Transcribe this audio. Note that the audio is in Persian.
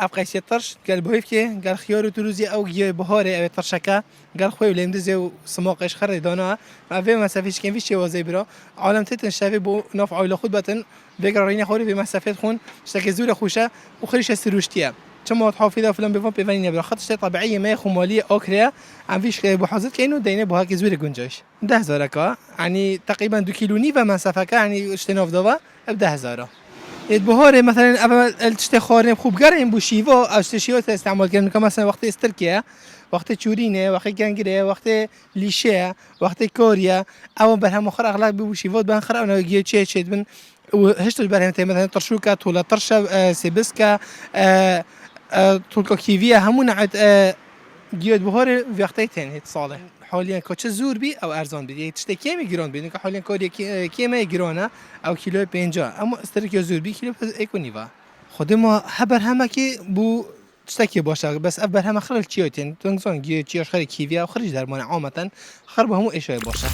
ابقى سيطرش قال بويف كي قال خيار تروزي او جي بهاري او ترشكا قال خوي ولم دزي سماقش خري دانا في مسافه كان في شي وزي برا عالم تتن شافي بو ناف عائله خود بتن بقرا رينا خوري في مسافه خون اشتكي زوره خوشه وخريش السروشتيه كما تحافظه فلان بفون بيفاني برا خاطر طبيعيه ما خماليه اوكريا عم فيش بحوزت كانه دينا بها كي زوره گنجاش 10000 يعني تقريبا 2 كيلو نيفا مسافه يعني اشتناف دوا ب 10000 البهار مثلا اول تشتي خارم خوب گرم بو شیوا از شیوا استعمال کردن که مثلا وقت استرکیه وقت چورینه وقت گنگره وقت لیشه وقت کوریا او به هم اخر اغلب بو شیوا بن خر انا گی چه بن هشت برهم مثلا ترشوكا طول طرشه سيبسكا طول كيفيا همون عد گیاد بهار وقتی تنهید ساله حاليا كوتش زور بي او ارزان بي تشتي كيمي جران بي حاليا كوريا كيما جرانه او كيلو 50 اما استرك زور بي كيلو ايكونيفا خودم حبر همه که بو تشتكي باشه بس ابر همه خلال چيوتين تنزون گي چيش خري كيفيا و خرج درمان عامه خرب همو ايشای باشه